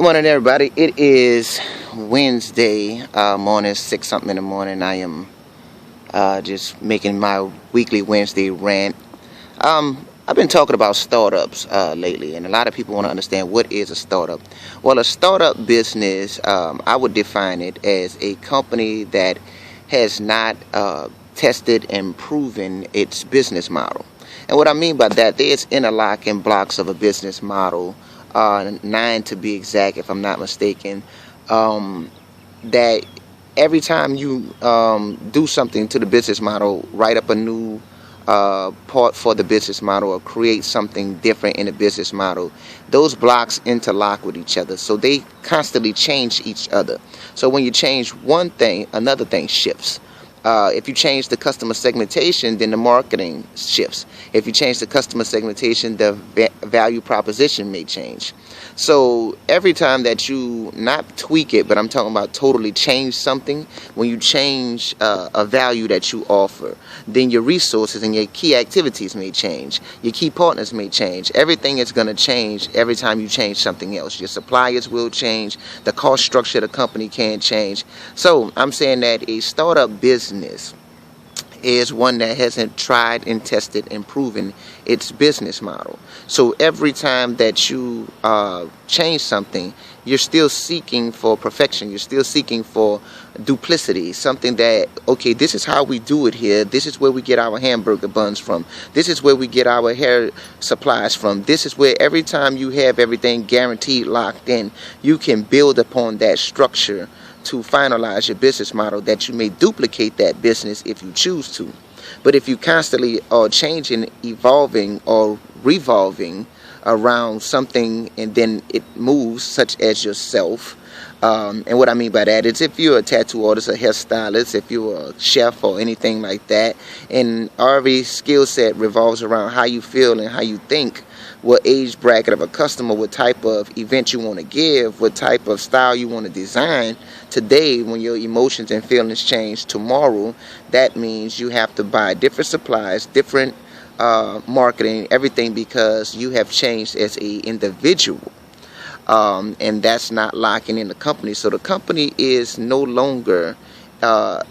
Good morning, everybody. It is Wednesday morning, 6 something in the morning. I am just making my weekly Wednesday rant. I've been talking about startups lately, and a lot of people want to understand what is a startup. Well, a startup business, I would define it as a company that has not tested and proven its business model. And what I mean by that, there's interlocking blocks of a business model, 9 to be exact, if I'm not mistaken, that every time you do something to the business model, write up a new part for the business model or create something different in the business model, those blocks interlock with each other, so they constantly change each other. So when you change one thing, another thing shifts. If you change the customer segmentation, then the marketing shifts. If you change the customer segmentation, the value proposition may change. So every time that you not tweak it, but I'm talking about totally change something, when you change a value that you offer, then your resources and your key activities may change. Your key partners may change. Everything is going to change every time you change something else. Your suppliers will change. The cost structure of the company can change. So I'm saying that a startup business is one that hasn't tried and tested and proven its business model. So every time that you change something, you're still seeking for perfection. You're still seeking for duplicity, something that, okay, this is how we do it here. This is where we get our hamburger buns from. This is where we get our hair supplies from. This is where every time you have everything guaranteed locked in, you can build upon that structure to finalize your business model, that you may duplicate that business if you choose to. But if you constantly are changing, evolving, or revolving around something and then it moves, such as yourself, and what I mean by that is if you're a tattoo artist, a hairstylist, if you're a chef or anything like that, and every skill set revolves around how you feel and how you think, what age bracket of a customer, what type of event you want to give, what type of style you want to design. Today, when your emotions and feelings change tomorrow, that means you have to buy different supplies, different marketing, everything, because you have changed as an individual. And that's not locking in the company. So the company is no longer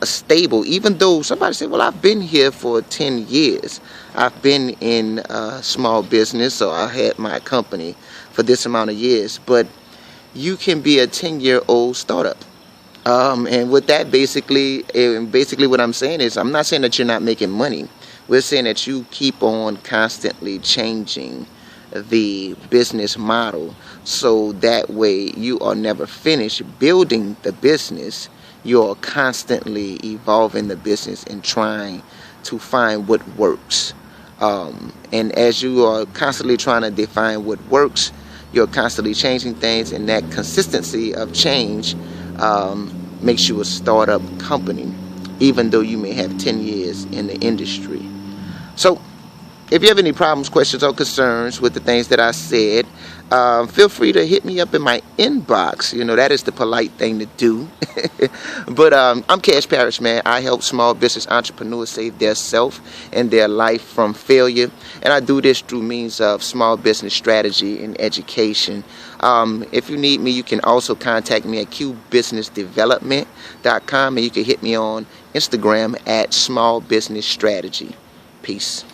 stable, even though somebody said, well, I've been here for 10 years. I've been in small business, so I had my company for this amount of years. But you can be a 10-year-old startup. And with that, basically what I'm saying is, I'm not saying that you're not making money. We're saying that you keep on constantly changing the business model, so that way you are never finished building the business. You're constantly evolving the business and trying to find what works. And as you are constantly trying to define what works, you're constantly changing things, and that consistency of change makes you a startup company, even though you may have 10 years in the industry. So if you have any problems, questions, or concerns with the things that I said, feel free to hit me up in my inbox. You know, that is the polite thing to do. But I'm Cash Parish, man. I help small business entrepreneurs save their self and their life from failure. And I do this through means of small business strategy and education. If you need me, you can also contact me at qbusinessdevelopment.com, and you can hit me on Instagram at smallbusinessstrategy. Peace.